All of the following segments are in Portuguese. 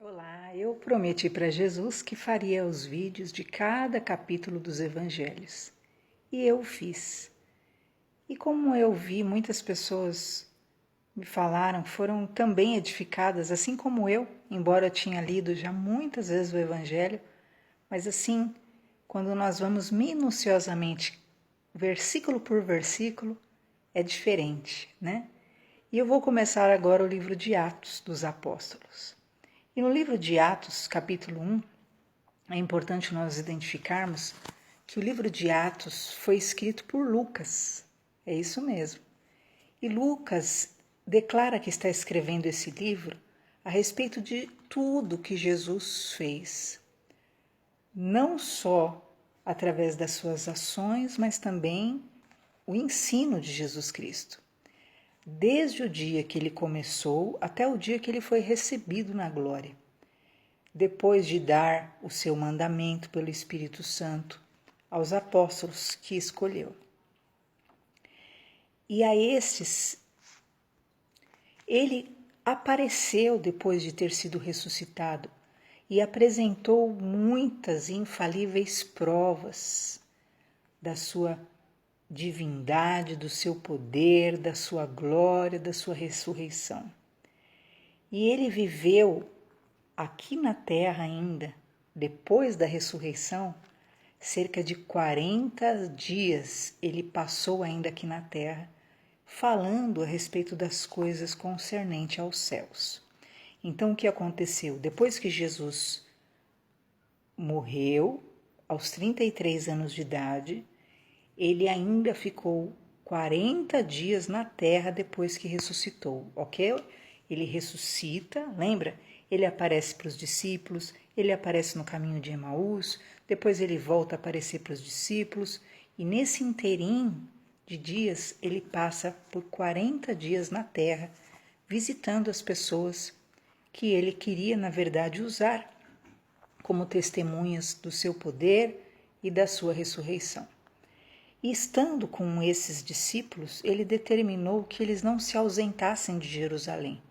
Olá, eu prometi para Jesus que faria os vídeos de cada capítulo dos evangelhos. E eu fiz. E como eu vi, muitas pessoas me falaram, foram também edificadas, assim como eu, embora eu tinha lido já muitas vezes o evangelho, mas assim, quando nós vamos minuciosamente, versículo por versículo, é diferente, né? E eu vou começar agora o livro de Atos dos Apóstolos. E no livro de Atos, capítulo 1, é importante nós identificarmos que o livro de Atos foi escrito por Lucas. É isso mesmo. E Lucas declara que está escrevendo esse livro a respeito de tudo que Jesus fez. Não só através das suas ações, mas também o ensino de Jesus Cristo. Desde o dia que ele começou até o dia que ele foi recebido na glória. Depois de dar o seu mandamento pelo Espírito Santo aos apóstolos que escolheu. E a estes, ele apareceu depois de ter sido ressuscitado e apresentou muitas e infalíveis provas da sua divindade, do seu poder, da sua glória, da sua ressurreição. E ele viveu aqui na terra ainda, depois da ressurreição, cerca de 40 dias ele passou ainda aqui na terra, falando a respeito das coisas concernentes aos céus. Então o que aconteceu? Depois que Jesus morreu, aos 33 anos de idade, ele ainda ficou 40 dias na terra depois que ressuscitou, ok? Ele ressuscita, lembra? Ele aparece para os discípulos, ele aparece no caminho de Emaús, depois ele volta a aparecer para os discípulos, e nesse inteirinho de dias ele passa por 40 dias na terra, visitando as pessoas que ele queria, na verdade, usar como testemunhas do seu poder e da sua ressurreição. E estando com esses discípulos, ele determinou que eles não se ausentassem de Jerusalém,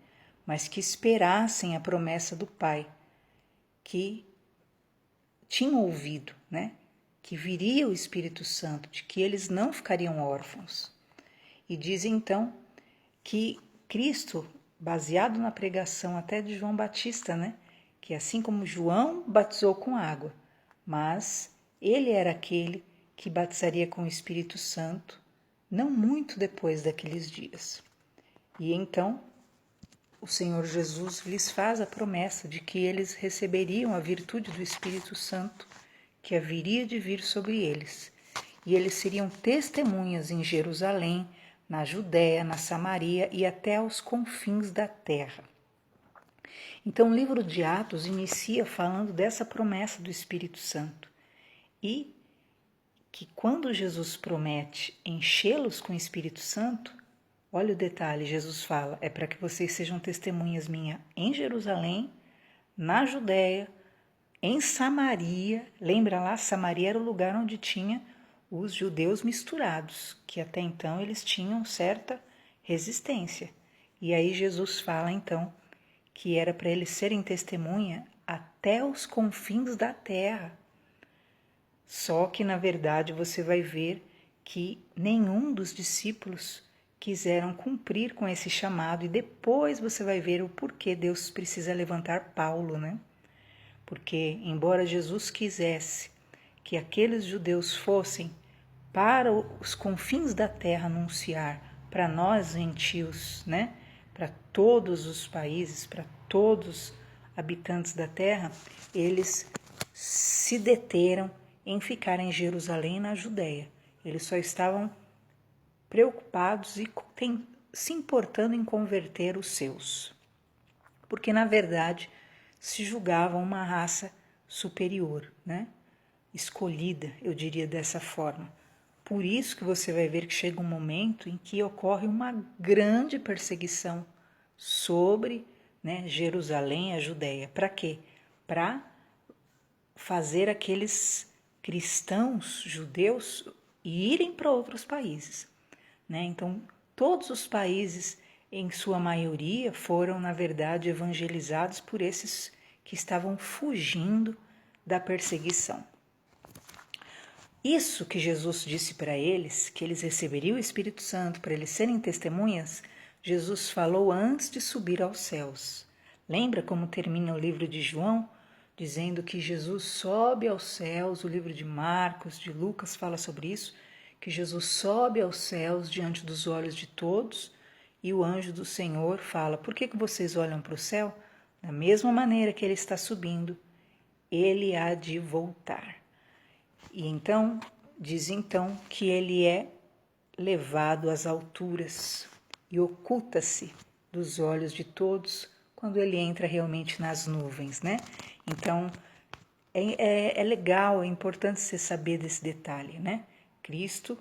mas que esperassem a promessa do Pai, que tinham ouvido, né? Que viria o Espírito Santo, de que eles não ficariam órfãos. E diz então que Cristo, baseado na pregação até de João Batista, né? Que assim como João batizou com água, mas ele era aquele que batizaria com o Espírito Santo, não muito depois daqueles dias. E então o Senhor Jesus lhes faz a promessa de que eles receberiam a virtude do Espírito Santo que haveria de vir sobre eles. E eles seriam testemunhas em Jerusalém, na Judéia, na Samaria e até aos confins da terra. Então o livro de Atos inicia falando dessa promessa do Espírito Santo e que quando Jesus promete enchê-los com o Espírito Santo, olha o detalhe, Jesus fala, é para que vocês sejam testemunhas minhas em Jerusalém, na Judéia, em Samaria. Lembra lá, Samaria era o lugar onde tinha os judeus misturados, que até então eles tinham certa resistência. E aí Jesus fala então que era para eles serem testemunha até os confins da terra. Só que, na verdade, você vai ver que nenhum dos discípulos quiseram cumprir com esse chamado, e depois você vai ver o porquê Deus precisa levantar Paulo, né? Porque, embora Jesus quisesse que aqueles judeus fossem para os confins da terra anunciar para nós gentios, né? Para todos os países, para todos os habitantes da terra, eles se deteram em ficar em Jerusalém e na Judéia. Eles só estavam preocupados e se importando em converter os seus, porque na verdade se julgavam uma raça superior, né? Escolhida, eu diria dessa forma. Por isso que você vai ver que chega um momento em que ocorre uma grande perseguição sobre, né, Jerusalém, a Judéia. Para quê? Para fazer aqueles cristãos judeus irem para outros países, né? Então, todos os países, em sua maioria, foram, na verdade, evangelizados por esses que estavam fugindo da perseguição. Isso que Jesus disse para eles, que eles receberiam o Espírito Santo para eles serem testemunhas, Jesus falou antes de subir aos céus. Lembra como termina o livro de João? Dizendo que Jesus sobe aos céus, o livro de Marcos, de Lucas fala sobre isso, que Jesus sobe aos céus diante dos olhos de todos, e o anjo do Senhor fala: por que vocês olham para o céu? Da mesma maneira que ele está subindo, ele há de voltar. E então, diz então que ele é levado às alturas e oculta-se dos olhos de todos quando ele entra realmente nas nuvens, né? Então, é legal, é importante você saber desse detalhe, né? Cristo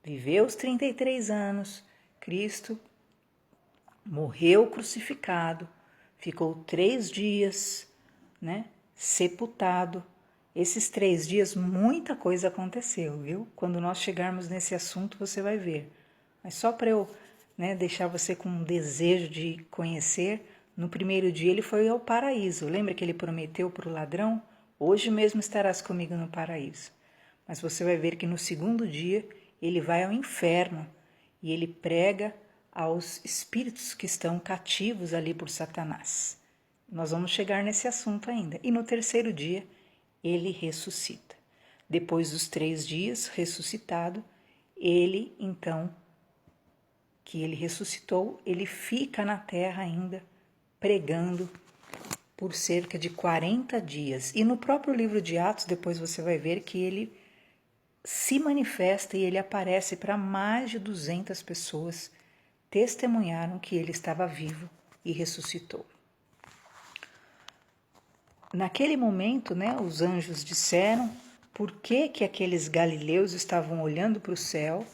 viveu os 33 anos, Cristo morreu crucificado, ficou 3 dias, né, sepultado. Esses 3 dias muita coisa aconteceu, viu? Quando nós chegarmos nesse assunto você vai ver. Mas só para eu, né, deixar você com um desejo de conhecer, no primeiro dia ele foi ao paraíso. Lembra que ele prometeu para o ladrão? Hoje mesmo estarás comigo no paraíso. Mas você vai ver que no segundo dia ele vai ao inferno e ele prega aos espíritos que estão cativos ali por Satanás. Nós vamos chegar nesse assunto ainda. E no terceiro dia ele ressuscita. Depois dos 3 dias ressuscitado, ele então, que ele ressuscitou, ele fica na terra ainda pregando por cerca de 40 dias. E no próprio livro de Atos, depois você vai ver que ele se manifesta e ele aparece para mais de 200 pessoas, testemunharam que ele estava vivo e ressuscitou. Naquele momento, né, os anjos disseram por que aqueles galileus estavam olhando para o céu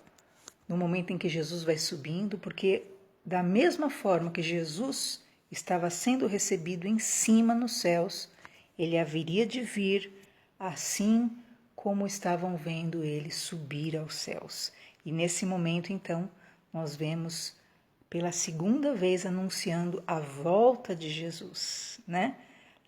no momento em que Jesus vai subindo, porque da mesma forma que Jesus estava sendo recebido em cima nos céus, ele haveria de vir assim como estavam vendo ele subir aos céus. E nesse momento, então, nós vemos pela segunda vez anunciando a volta de Jesus, né?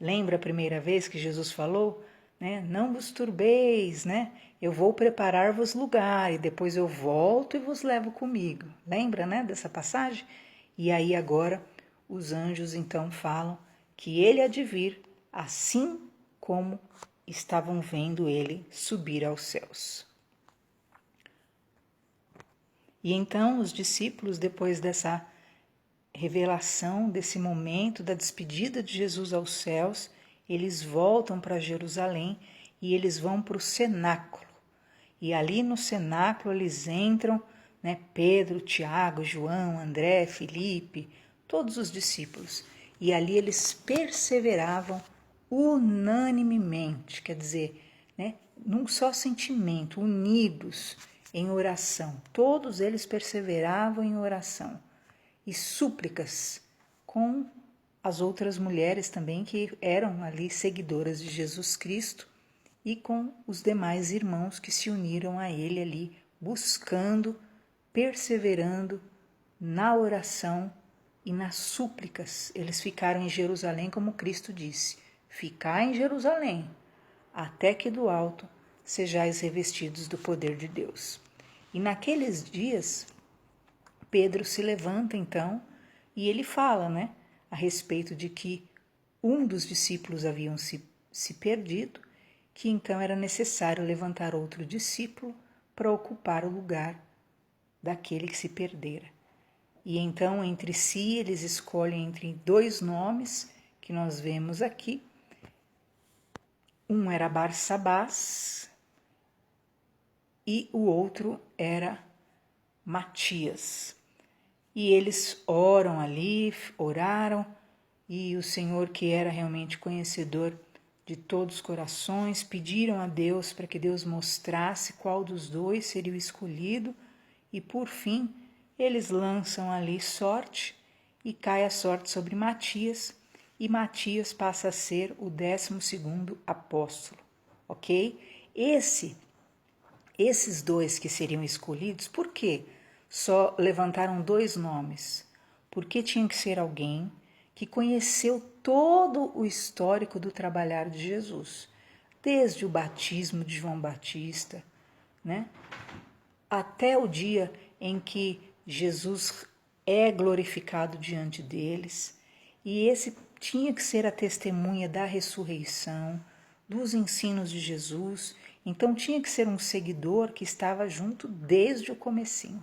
Lembra a primeira vez que Jesus falou, né? Não vos turbeis, né? Eu vou preparar-vos lugar e depois eu volto e vos levo comigo. Lembra, né, dessa passagem? E aí agora os anjos então falam que ele há de vir assim como estavam vendo ele subir aos céus. E então os discípulos, depois dessa revelação, desse momento da despedida de Jesus aos céus, eles voltam para Jerusalém e eles vão para o cenáculo. E ali no cenáculo eles entram, né, Pedro, Tiago, João, André, Filipe, todos os discípulos. E ali eles perseveravam unanimemente, quer dizer, né, num só sentimento, unidos em oração. Todos eles perseveravam em oração e súplicas com as outras mulheres também que eram ali seguidoras de Jesus Cristo e com os demais irmãos que se uniram a ele ali, buscando, perseverando na oração e nas súplicas. Eles ficaram em Jerusalém, como Cristo disse: ficai em Jerusalém, até que do alto sejais revestidos do poder de Deus. E naqueles dias, Pedro se levanta então e ele fala, né, a respeito de que um dos discípulos haviam se perdido, que então era necessário levantar outro discípulo para ocupar o lugar daquele que se perdera. E então entre si eles escolhem entre 2 nomes que nós vemos aqui. Um era Barsabás e o outro era Matias. E eles oram ali, oraram, e o Senhor, que era realmente conhecedor de todos os corações, pediram a Deus para que Deus mostrasse qual dos 2 seria o escolhido, e por fim eles lançam ali sorte, e cai a sorte sobre Matias, e Matias passa a ser o 12º apóstolo, ok? Esses 2 que seriam escolhidos, por quê? Só levantaram 2 nomes, porque tinha que ser alguém que conheceu todo o histórico do trabalhar de Jesus, desde o batismo de João Batista, né, até o dia em que Jesus é glorificado diante deles, e esse tinha que ser a testemunha da ressurreição, dos ensinos de Jesus, então tinha que ser um seguidor que estava junto desde o comecinho,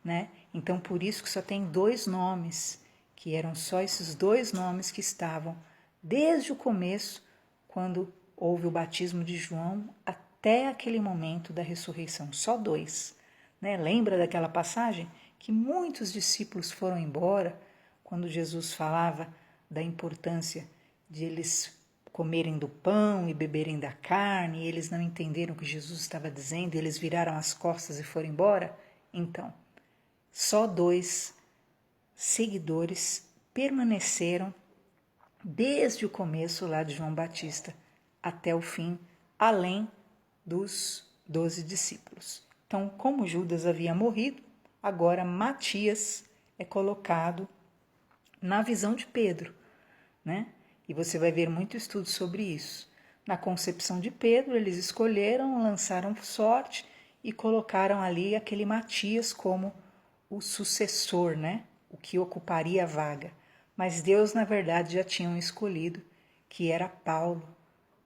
né? Então por isso que só tem 2 nomes, que eram só esses 2 nomes que estavam desde o começo, quando houve o batismo de João, até aquele momento da ressurreição, só 2. Né? Lembra daquela passagem que muitos discípulos foram embora quando Jesus falava da importância de eles comerem do pão e beberem da carne, e eles não entenderam o que Jesus estava dizendo, e eles viraram as costas e foram embora? Então, só 2 seguidores permaneceram desde o começo lá de João Batista até o fim, além dos 12 discípulos. Então, como Judas havia morrido, agora Matias é colocado na visão de Pedro, né? E você vai ver muito estudo sobre isso. Na concepção de Pedro, eles escolheram, lançaram sorte e colocaram ali aquele Matias como o sucessor, né? O que ocuparia a vaga. Mas Deus, na verdade, já tinha escolhido, que era Paulo,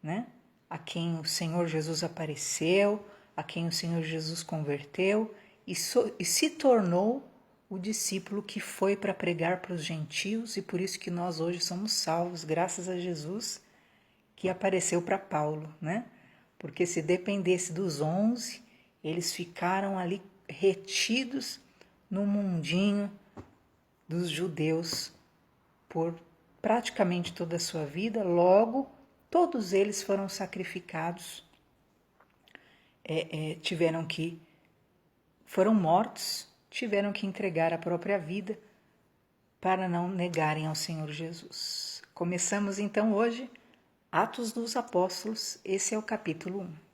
né? A quem o Senhor Jesus apareceu, a quem o Senhor Jesus converteu e se tornou o discípulo que foi para pregar para os gentios, e por isso que nós hoje somos salvos, graças a Jesus que apareceu para Paulo, né? Porque se dependesse dos 11, eles ficaram ali retidos no mundinho dos judeus por praticamente toda a sua vida, logo todos eles foram sacrificados, foram mortos, tiveram que entregar a própria vida para não negarem ao Senhor Jesus. Começamos então hoje Atos dos Apóstolos, esse é o capítulo 1.